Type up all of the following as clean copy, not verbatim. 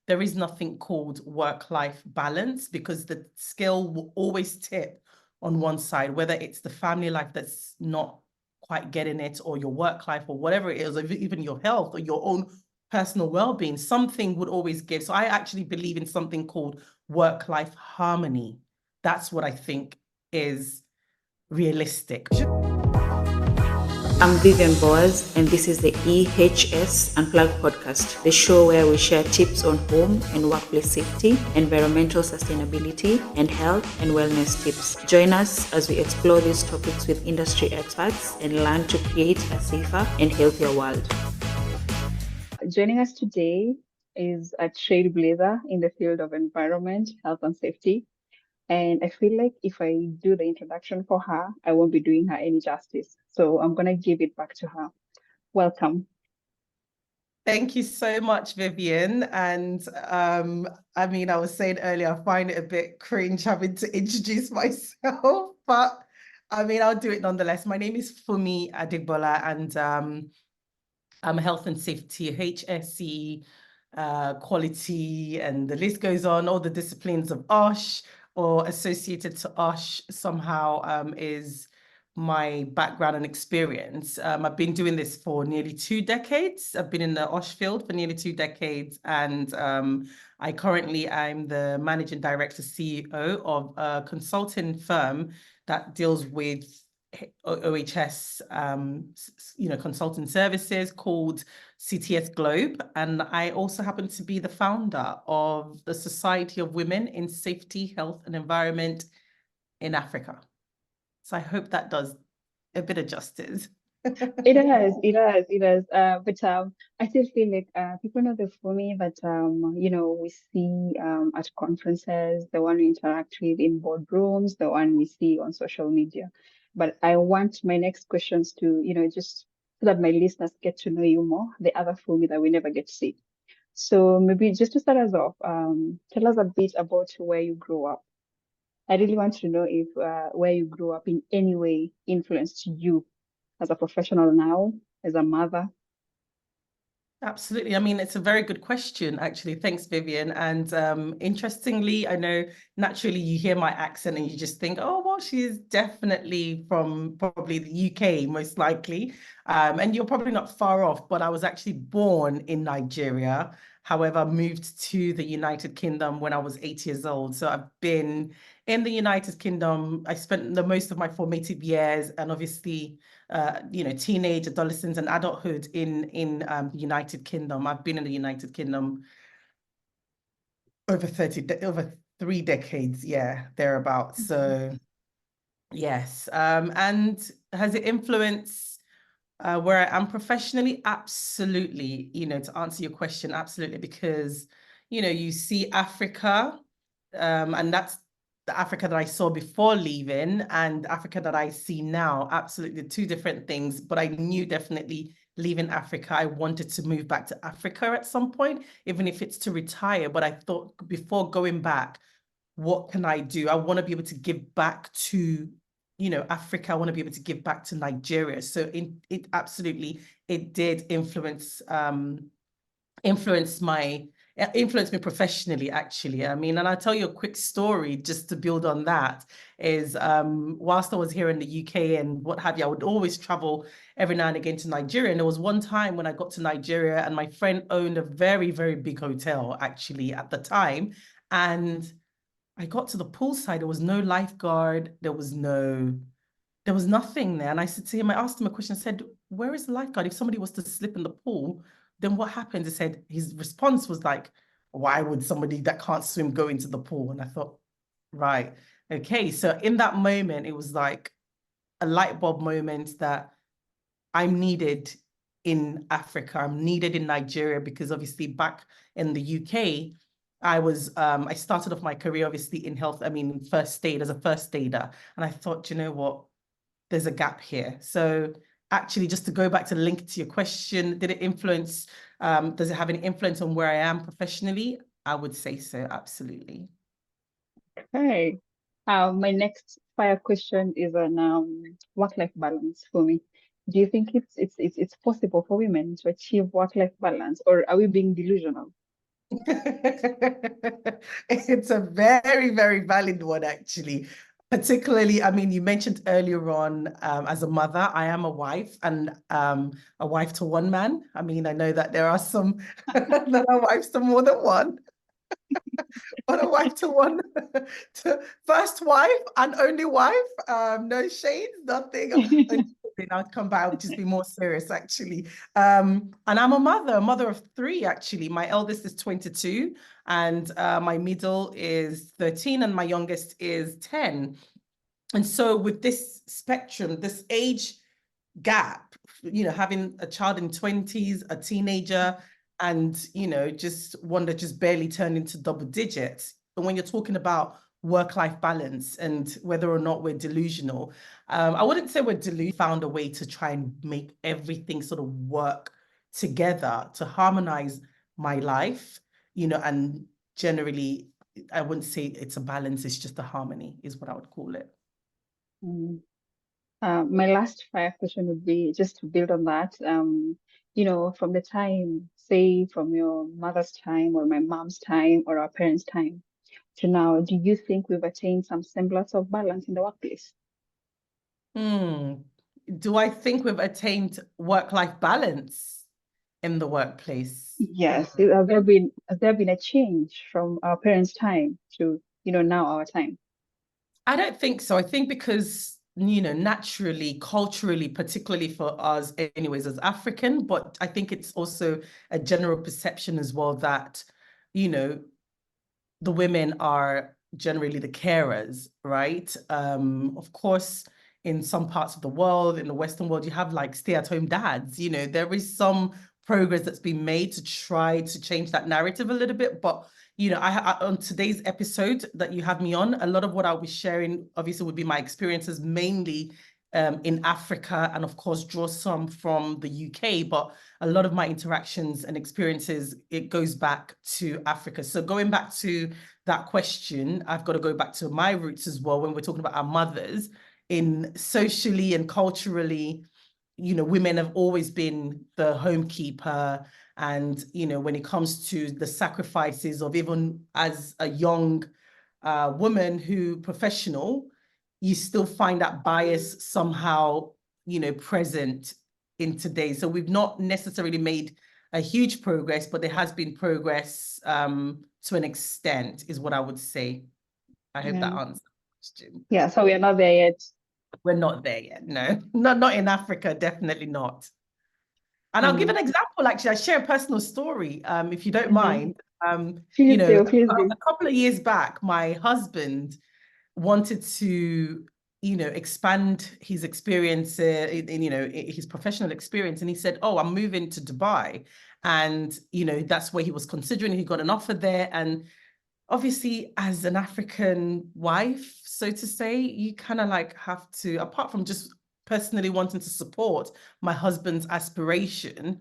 there is nothing called work-life balance, because the scale will always tip on one side, whether it's the family life that's not quite getting it, or your work life, or whatever it is, or even your health or your own personal well-being, something would always give. So I actually believe in something called work-life harmony. That's what I think is realistic. I'm Vivian Boaz, and this is the EHS Unplugged podcast, the show where we share tips on home and workplace safety, environmental sustainability, and health and wellness tips. Join us as we explore these topics with industry experts and learn to create a safer and healthier world. Joining us today is a trailblazer in the field of environment, health, and safety. And I feel like if I do the introduction for her, I won't be doing her any justice. So I'm going to give it back to her. Welcome. Thank you so much, Vivian. And I mean, I was saying earlier, I find it a bit cringe having to introduce myself, but I mean, I'll do it nonetheless. My name is Funmi Adegbola, and I'm a health and safety, HSE, quality, and the list goes on. All the disciplines of OSH or associated to OSH somehow is my background and experience. I've been doing this for nearly 2 decades. I've been in the OSH field for nearly 2 decades, and I'm the managing director, CEO of a consulting firm that deals with OHS, consulting services called CTS Globe. And I also happen to be the founder of the Society of Women in Safety, Health and Environment in Africa. So I hope that does a bit of justice. It does. But I still feel like people know the Funmi that we see at conferences, the one we interact with in boardrooms, the one we see on social media. But I want my next questions to, just so that my listeners get to know you more, the other Funmi that we never get to see. So maybe just to start us off, tell us a bit about where you grew up. I really want to know if where you grew up in any way influenced you as a professional now, as a mother. Absolutely. I mean, it's a very good question, actually. Thanks, Vivian. And interestingly, I know naturally you hear my accent and you just think, oh, well, she is definitely from probably the UK, most likely. And you're probably not far off, but I was actually born in Nigeria. However, I moved to the United Kingdom when I was 8 years old. So I've been in the United Kingdom. I spent the most of my formative years, and obviously teenage, adolescence, and adulthood in the United Kingdom. I've been in the United Kingdom over 3 decades, yeah, thereabouts. So yes. And has it influenced where I am professionally? Absolutely. To answer your question, absolutely, because you see Africa, and that's the Africa that I saw before leaving and Africa that I see now. Absolutely 2 different things. But I knew definitely leaving Africa, I wanted to move back to Africa at some point, even if it's to retire. But I thought, before going back, what can I do? I want to be able to give back to Africa. I want to be able to give back to Nigeria. So it absolutely, it did influence me professionally, actually. I mean, and I'll tell you a quick story just to build on that, is whilst I was here in the UK and what have you, I would always travel every now and again to Nigeria. And there was one time when I got to Nigeria and my friend owned a very, very big hotel, actually, at the time. And I got to the poolside, there was no lifeguard, there was nothing there. And I said to him, I asked him a question, I said, where is the lifeguard? If somebody was to slip in the pool, then what happens? He said, his response was like, why would somebody that can't swim go into the pool? And I thought, right, okay. So in that moment, it was like a light bulb moment that I'm needed in Africa, I'm needed in Nigeria, because obviously back in the UK, I started off my career obviously in health, first aid, as a first aider. And I thought, you know what, there's a gap here. So actually, just to go back to link to your question, does it have any influence on where I am professionally? I would say so, absolutely. Okay. My next fire question is on work-life balance for me. Do you think it's possible for women to achieve work-life balance, or are we being delusional? It's a very, very valid one, actually. Particularly, I mean, you mentioned earlier on, as a mother, I am a wife and a wife to one man. I mean, I know that there are some that are wives to more than one, but a wife to one, to first wife and only wife. No shades, nothing. I'll come back. I'll just be more serious, actually. And I'm a mother of three, actually. My eldest is 22, and my middle is 13, and my youngest is 10. And so, with this spectrum, this age gap, having a child in 20s, a teenager, and, just one that just barely turned into double digits. And when you're talking about work-life balance and whether or not we're delusional, I wouldn't say we're delusional. Found a way to try and make everything sort of work together to harmonize my life, and generally, I wouldn't say it's a balance, it's just a harmony, is what I would call it. Mm. My last fire question would be just to build on that. From the time, say from your mother's time or my mom's time or our parents' time to now, do you think we've attained some semblance of balance in the workplace? Do I think we've attained work-life balance in the workplace? Yes. Has there been a change from our parents' time to, now our time? I don't think so. I think because, naturally, culturally, particularly for us, anyways, as African, but I think it's also a general perception as well that, you know, the women are generally the carers, right? Of course, in some parts of the world, in the Western world, you have like stay-at-home dads. There is some progress that's been made to try to change that narrative a little bit. But on today's episode that you have me on, a lot of what I'll be sharing, obviously, would be my experiences mainly in Africa, and of course, draw some from the UK. But a lot of my interactions and experiences, it goes back to Africa. So going back to that question, I've got to go back to my roots as well when we're talking about our mothers. In socially and culturally, women have always been the homekeeper. And, when it comes to the sacrifices of even as a young woman who professional, you still find that bias somehow, present in today. So we've not necessarily made a huge progress, but there has been progress to an extent, is what I would say. I hope that Yeah. answers the question. Yeah. So we are not there yet. We're not there yet. No, not in Africa, definitely not. And I'll give Mm. an example, actually. I share a personal story, if you don't Mm-hmm. mind. Please do, please do. A couple of years back, my husband wanted to, expand his experience his professional experience. And he said, oh, I'm moving to Dubai. And, that's where he was considering. He got an offer there. And obviously, as an African wife, so to say, you kind of like have to, apart from just personally wanting to support my husband's aspiration,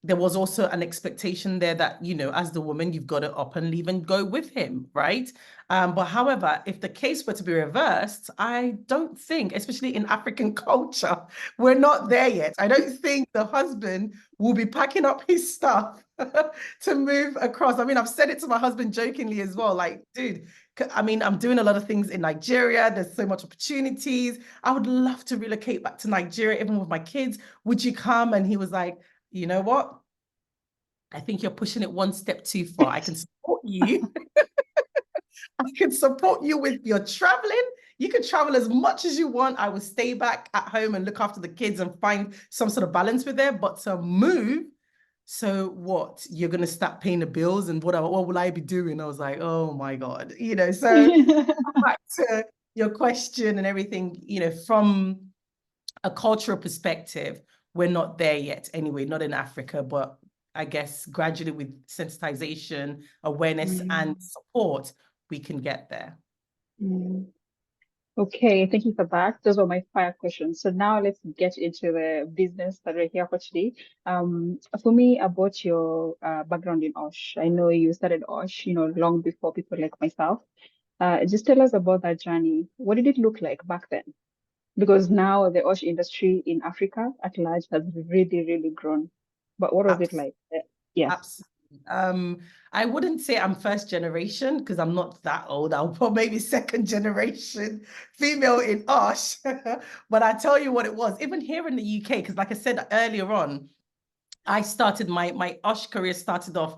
there was also an expectation there that, as the woman, you've got to up and leave and go with him, right? But however, if the case were to be reversed, I don't think, especially in African culture, we're not there yet. I don't think the husband will be packing up his stuff to move across. I mean, I've said it to my husband jokingly as well, like, dude, I mean, I'm doing a lot of things in Nigeria. There's so much opportunities. I would love to relocate back to Nigeria, even with my kids. Would you come? And he was like, you know what? I think you're pushing it one step too far. I can support you. I can support you with your traveling. You can travel as much as you want. I will stay back at home and look after the kids and find some sort of balance with there. But to move, so what? You're gonna start paying the bills, and what will I be doing? I was like, oh my God, So back to your question and everything, from a cultural perspective, we're not there yet anyway, not in Africa, but I guess gradually with sensitization, awareness, and support, we can get there. Mm. Okay, thank you for that. Those were my fire questions. So now let's get into the business that we're here for today. For me, about your background in OSH, I know you started OSH, long before people like myself. Just tell us about that journey. What did it look like back then? Because now the OSH industry in Africa at large has really, really grown. But what was it like? Yes. Absolutely. Um, I wouldn't say I'm first generation because I'm not that old. I'll probably maybe second generation female in Osh. But I tell you what it was, even here in the UK, because like I said earlier on, I started my Osh career started off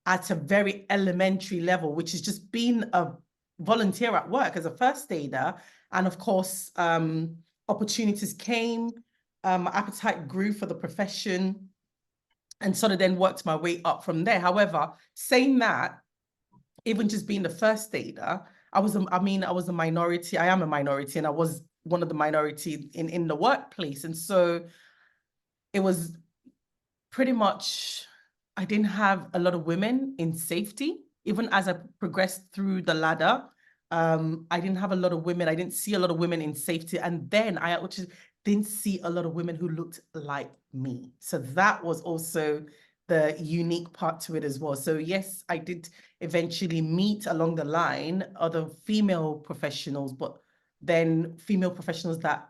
at a very elementary level, which is just being a volunteer at work as a first aider. And of course, opportunities came, my appetite grew for the profession, and sort of then worked my way up from there. However, saying that, even just being the first aider, I was a minority. I am a minority, and I was one of the minority in the workplace. And so it was pretty much, I didn't have a lot of women in safety. Even as I progressed through the ladder, I didn't have a lot of women. I didn't see a lot of women in safety. And then I actually didn't see a lot of women who looked like me. So that was also the unique part to it as well. So yes, I did eventually meet along the line other female professionals, but then female professionals that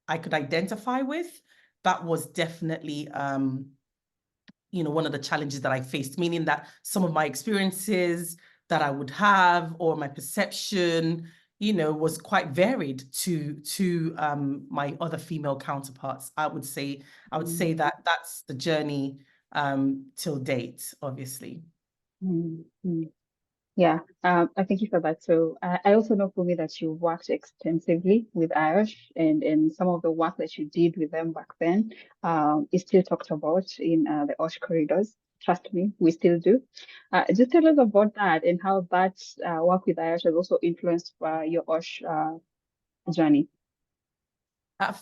I could identify with. That was definitely one of the challenges that I faced, meaning that some of my experiences that I would have or my perception, was quite varied to my other female counterparts. I would say Mm, that that's the journey till date, obviously. mm, mm. Yeah, I thank you for that. So I also know for me that you worked extensively with Irish, and some of the work that you did with them back then is still talked about in the Osh corridors. Trust me, we still do. Just tell us about that and how that work with Irish has also influenced your Osh journey.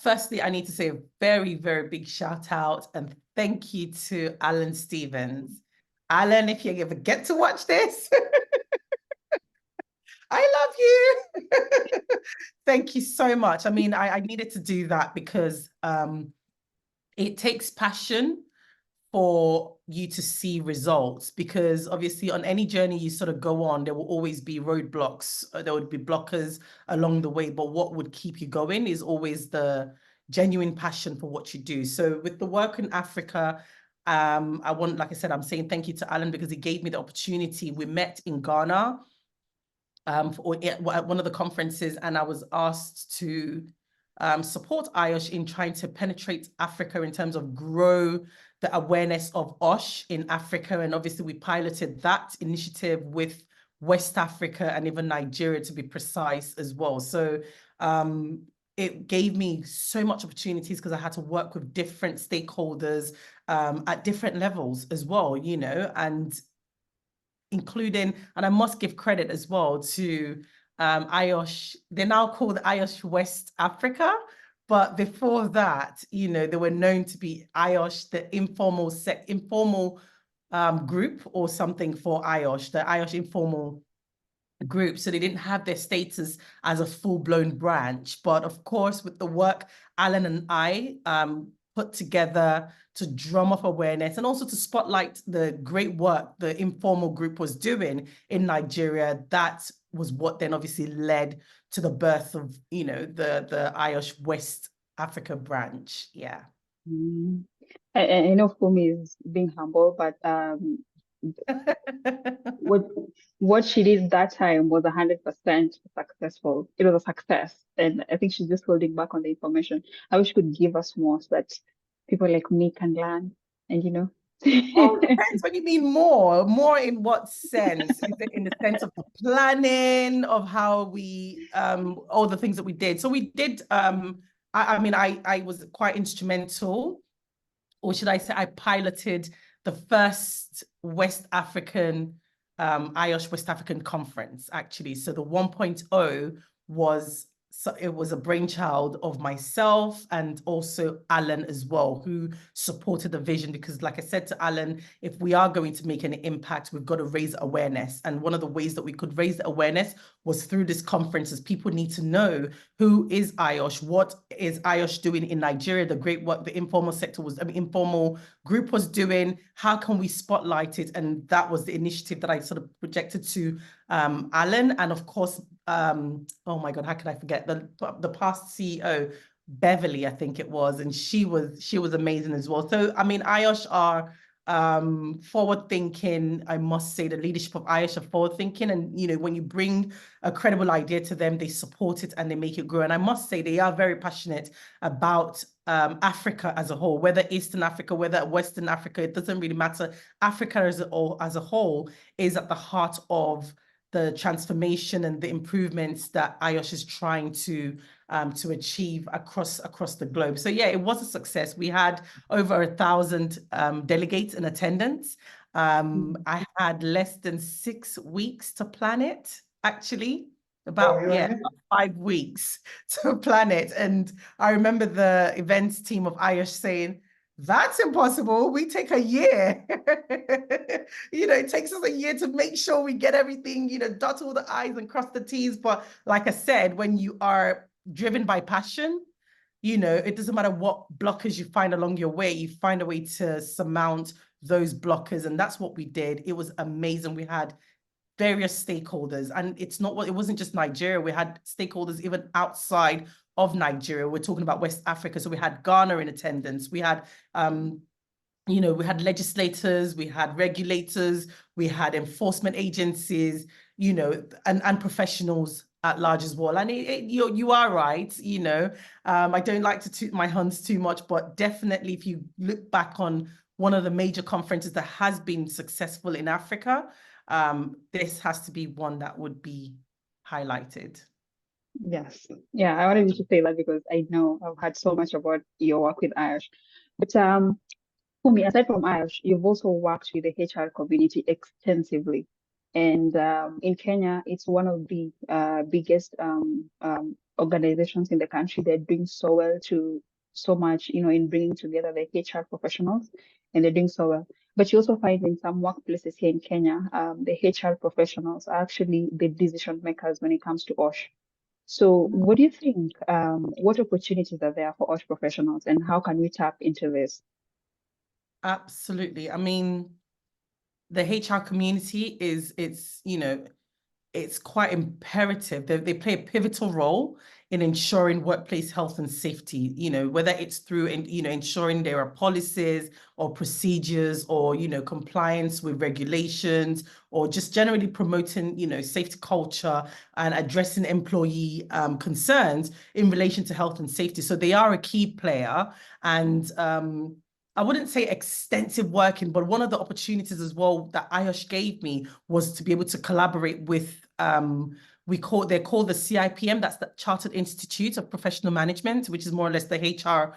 Firstly, I need to say a very, very big shout out and thank you to Alan Stevens. Alan, if you ever get to watch this, I love you. Thank you so much. I mean, I needed to do that because it takes passion for you to see results, because obviously on any journey you sort of go on, there will always be roadblocks, there would be blockers along the way, but what would keep you going is always the genuine passion for what you do. So with the work in Africa, like I said, I'm saying thank you to Alan because he gave me the opportunity. We met in Ghana at one of the conferences, and I was asked to support IOSH in trying to penetrate Africa in terms of grow the awareness of OSH in Africa. And obviously we piloted that initiative with West Africa and even Nigeria, to be precise as well. So it gave me so much opportunities because I had to work with different stakeholders at different levels as well, and including, and I must give credit as well to IOSH. They're now called IOSH West Africa, but before that, they were known to be IOSH, the informal group or something for IOSH, the IOSH informal group. So they didn't have their status as a full-blown branch. But of course, with the work Alan and I put together to drum up awareness and also to spotlight the great work the informal group was doing in Nigeria, that was what then obviously led to the birth of, the IOSH West Africa branch. Yeah. Mm. I know for me is being humble, but what what she did that time was 100% successful. It was a success, and I think she's just holding back on the information. I wish she could give us more so that people like me can learn. And Well, it depends what you mean more. More in what sense? Is it in the sense of the planning of how we all the things that we did? So we did I mean I was quite instrumental, or should I say I piloted the first West African IOSH West African conference, actually. So the 1.0 was, so it was a brainchild of myself and also Alan as well, who supported the vision. Because like I said to Alan, if we are going to make an impact, we've got to raise awareness. And one of the ways that we could raise the awareness was through this conference, as people need to know who is IOSH, what is IOSH doing in Nigeria, the great work the informal sector was, informal group was doing, how can we spotlight it? And that was the initiative that I sort of projected to Alan. And of course, oh my God, how could I forget the past CEO, Beverly, I think it was, and she was amazing as well. So I mean, IOSH are forward thinking. I must say the leadership of IOSH are forward thinking, and when you bring a credible idea to them, they support it and they make it grow. And I must say they are very passionate about Africa as a whole, whether Eastern Africa, whether Western Africa, it doesn't really matter. Africa as a whole is at the heart of the transformation and the improvements that IOSH is trying to achieve across the globe. So yeah, it was a success. We had over 1,000 delegates in attendance. I had less than 6 weeks to plan it, actually. About 5 weeks to plan it. And I remember the events team of IOSH saying, that's impossible. We take a year. It takes us a year to make sure we get everything, dot all the I's and cross the T's. But like I said, when you are driven by passion, it doesn't matter what blockers you find along your way, you find a way to surmount those blockers. And that's what we did. It was amazing. We had various stakeholders, and it wasn't just Nigeria. We had stakeholders even outside of Nigeria. We're talking about West Africa. So we had Ghana in attendance. We had, we had legislators, we had regulators, we had enforcement agencies, and professionals at large as well. And you are right, I don't like to toot my horns too much, but definitely if you look back on one of the major conferences that has been successful in Africa, this has to be one that would be highlighted. Yes. Yeah, I wanted you to say that because I know I've heard so much about your work with IOSH. But Funmi, aside from IOSH, you've also worked with the HR community extensively. And in Kenya, it's one of the biggest organizations in the country. They're doing so well so much, in bringing together the HR professionals, and they're doing so well. But you also find in some workplaces here in Kenya, the HR professionals are actually the decision makers when it comes to OSH. So what do you think? What opportunities are there for OSH professionals, and how can we tap into this? Absolutely. I mean, the HR community it's quite imperative. They play a pivotal role in ensuring workplace health and safety, whether it's through, ensuring there are policies or procedures or, compliance with regulations, or just generally promoting, safety culture and addressing employee concerns in relation to health and safety. So they are a key player. And I wouldn't say extensive working, but one of the opportunities as well that IOSH gave me was to be able to collaborate with, they're called the CIPM, that's the Chartered Institute of Professional Management, which is more or less the HR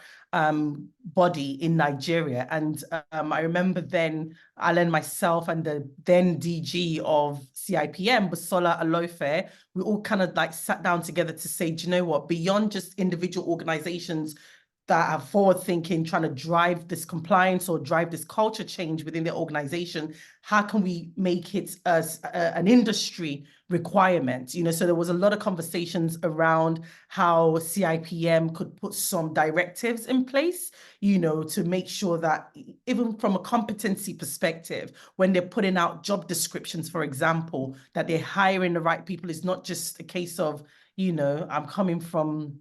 body in Nigeria. And I remember then Alan, myself, and the then DG of CIPM, Busola Alofe, we all kind of like sat down together to say, do you know what, beyond just individual organizations that are forward thinking, trying to drive this compliance or drive this culture change within their organization, how can we make it as an industry requirement? So there was a lot of conversations around how CIPM could put some directives in place, to make sure that even from a competency perspective, when they're putting out job descriptions, for example, that they're hiring the right people. It's not just a case of, I'm coming from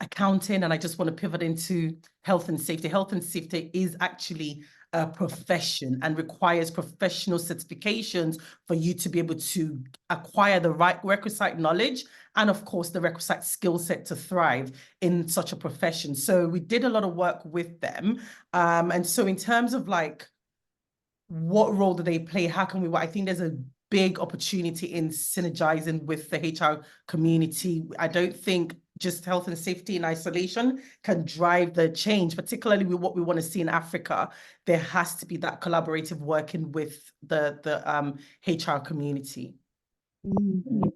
accounting and I just want to pivot into health and safety. Health and safety is actually a profession and requires professional certifications for you to be able to acquire the right requisite knowledge and, of course, the requisite skill set to thrive in such a profession. So we did a lot of work with them. And so in terms of like, what role do they play? How can we, I think there's a big opportunity in synergizing with the HR community. I don't think just health and safety in isolation can drive the change, particularly with what we want to see in Africa. There has to be that collaborative working with the HR community. Mm-hmm.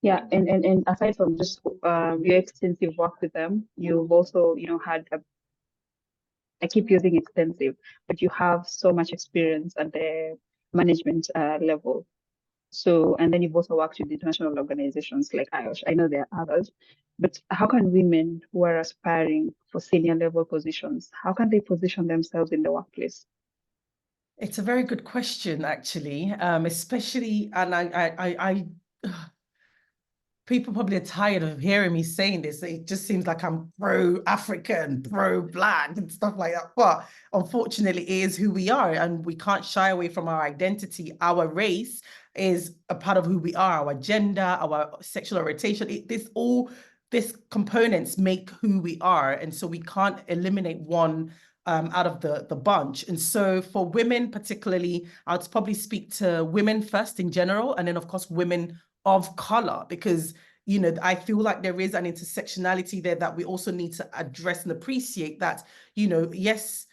Yeah, and aside from just your extensive work with them, you've also, had I keep using extensive, but you have so much experience at the management level. So, and then you've also worked with international organizations like IOSH. I know there are others, but how can women who are aspiring for senior level positions, how can they position themselves in the workplace? It's a very good question, actually, especially, and I people probably are tired of hearing me saying this. It just seems like I'm pro-African, pro-Black and stuff like that. But unfortunately, it is who we are, and we can't shy away from our identity. Our race is a part of who we are, our gender, our sexual orientation. This components make who we are. And so we can't eliminate one out of the bunch. And so for women particularly, I'd probably speak to women first in general, and then of course women of color, because I feel like there is an intersectionality there that we also need to address and appreciate that, yes,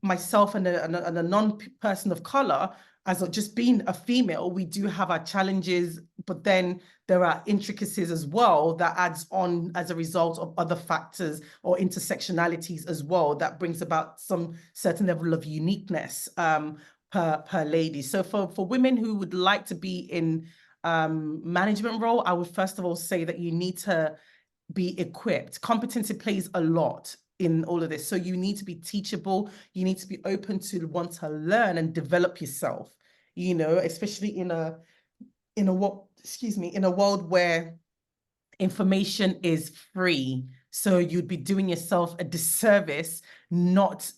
myself and a non-person of color, as just being a female, we do have our challenges, but then there are intricacies as well that adds on as a result of other factors or intersectionalities as well that brings about some certain level of uniqueness per lady. So for women who would like to be in management role, I would first of all say that you need to be equipped. Competency plays a lot in all of this. So you need to be teachable. You need to be open to want to learn and develop yourself, especially in a world where information is free. So you'd be doing yourself a disservice, not,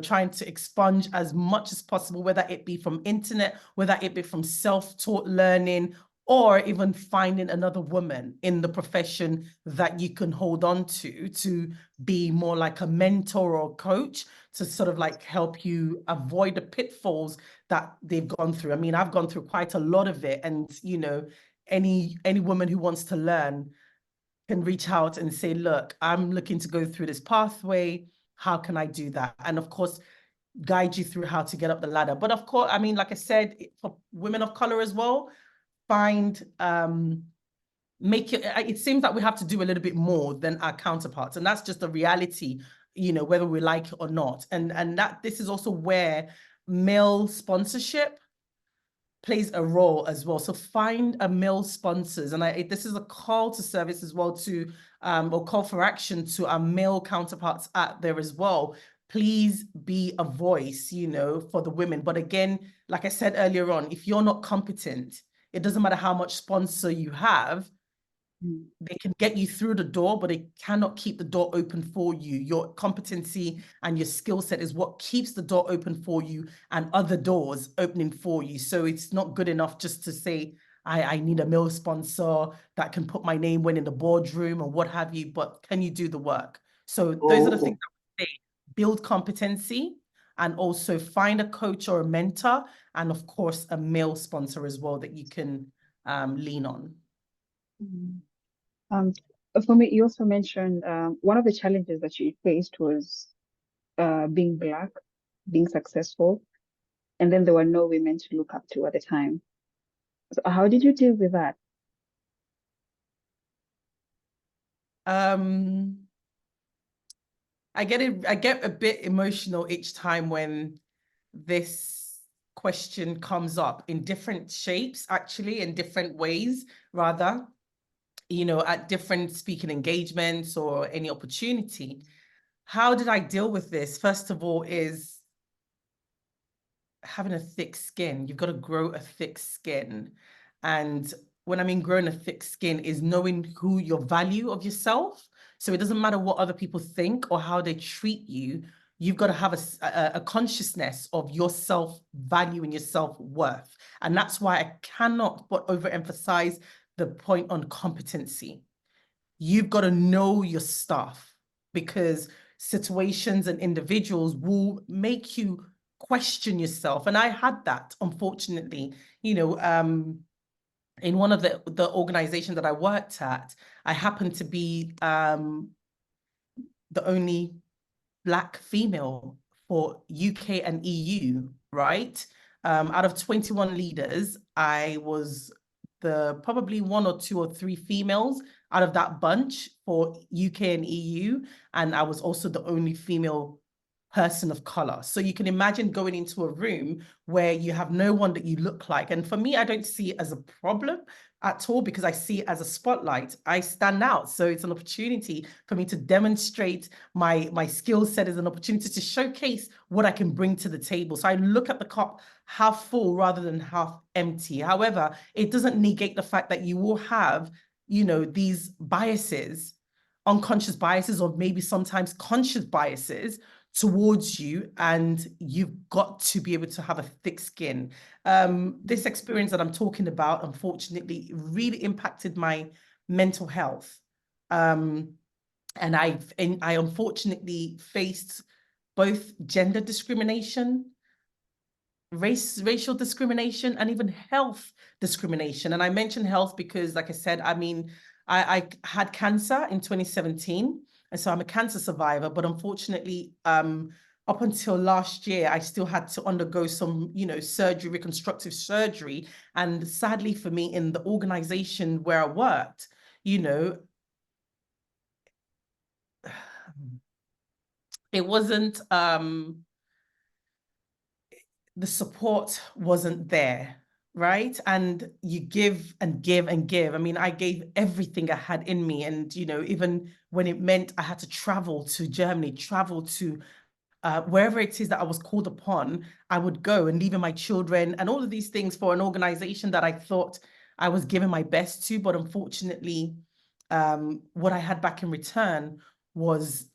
trying to expunge as much as possible, whether it be from internet, whether it be from self-taught learning, or even finding another woman in the profession that you can hold on to be more like a mentor or coach to sort of like help you avoid the pitfalls that they've gone through. I mean, I've gone through quite a lot of it, and any woman who wants to learn can reach out and say, look, I'm looking to go through this pathway. How can I do that? And of course, guide you through how to get up the ladder. But of course, I mean, like I said, for women of color as well, it seems that we have to do a little bit more than our counterparts. And that's just a reality, whether we like it or not. And that this is also where male sponsorship plays a role as well. So find a male sponsors. And this is a call to service as well to, or call for action to our male counterparts out there as well. Please be a voice, for the women. But again, like I said earlier on, if you're not competent, it doesn't matter how much sponsor you have, they can get you through the door, but they cannot keep the door open for you. Your competency and your skill set is what keeps the door open for you and other doors opening for you. So it's not good enough just to say, I need a male sponsor that can put my name in the boardroom or what have you, but can you do the work? So those are the things I would say. Build competency, and also find a coach or a mentor, and of course, a male sponsor as well that you can lean on. For me, you also mentioned one of the challenges that you faced was being Black, being successful, and then there were no women to look up to at the time. So how did you deal with that? I get a bit emotional each time when this question comes up in different shapes, actually, in different ways, rather, at different speaking engagements or any opportunity. How did I deal with this? First of all, is having a thick skin. You've got to grow a thick skin. And when I mean growing a thick skin is knowing who your value of yourself. So it doesn't matter what other people think or how they treat you. You've got to have a consciousness of your self-value and your self-worth. And that's why I cannot but overemphasize the point on competency. You've got to know your stuff, because situations and individuals will make you question yourself. And I had that, unfortunately, in one of the organizations that I worked at, I happened to be the only Black female for UK and EU, right? Out of 21 leaders, I was probably one or two or three females out of that bunch for UK and EU. And I was also the only female person of color. So you can imagine going into a room where you have no one that you look like. And for me, I don't see it as a problem at all, because I see it as a spotlight. I stand out. So it's an opportunity for me to demonstrate my skill set, as an opportunity to showcase what I can bring to the table. So I look at the cup half full rather than half empty. However, it doesn't negate the fact that you will have, you know, these biases, unconscious biases, or maybe sometimes conscious biases towards you, and you've got to be able to have a thick skin. This experience that I'm talking about, unfortunately, really impacted my mental health. And I unfortunately faced both gender discrimination, racial discrimination, and even health discrimination. And I mention health because, like I said, I mean, I had cancer in 2017. And so I'm a cancer survivor, but unfortunately, up until last year, I still had to undergo some, you know, surgery, reconstructive surgery. And sadly for me, in the organization where I worked, you know, it wasn't, the support wasn't there, right? And you give and give and give. I mean, I gave everything I had in me. And, you know, even when it meant I had to travel to Germany, travel to wherever it is that I was called upon, I would go, and leaving my children and all of these things for an organization that I thought I was giving my best to. But unfortunately, what I had back in return was,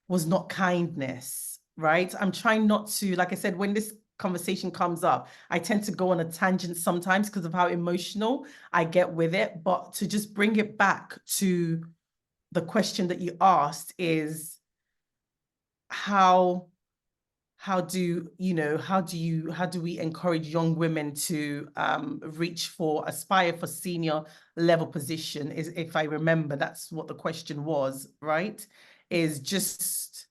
was not kindness, right? I'm trying not to, like I said, when this conversation comes up, I tend to go on a tangent sometimes because of how emotional I get with it. But to just bring it back to the question that you asked is how do we encourage young women to aspire for senior level position, is, if I remember, that's what the question was, right? Is just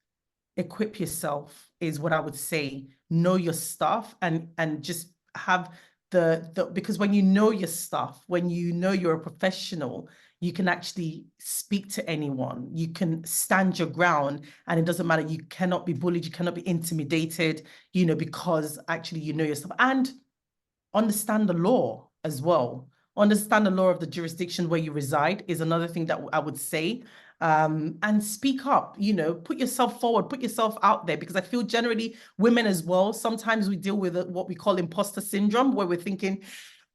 equip yourself, is what I would say. Know your stuff, and just have the because when you know your stuff, when you know you're a professional, you can actually speak to anyone. You can stand your ground, and it doesn't matter. You cannot be bullied. You cannot be intimidated, you know, because actually you know your stuff. And understand the law as well. Understand the law of the jurisdiction where you reside is another thing that I would say. And speak up, you know, put yourself forward, put yourself out there, because I feel generally women as well, sometimes we deal with what we call imposter syndrome, where we're thinking,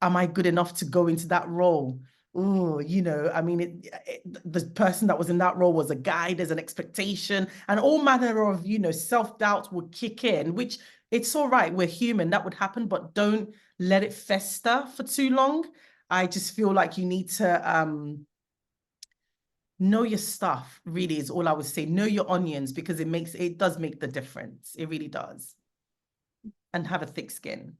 am I good enough to go into that role? Oh, you know, I mean, the person that was in that role was a guy, there's an expectation, and all manner of, you know, self-doubt would kick in, which it's all right, we're human, that would happen, but don't let it fester for too long. I just feel like you need to know your stuff, really, is all I would say. Know your onions, because it does make the difference. It really does. And have a thick skin.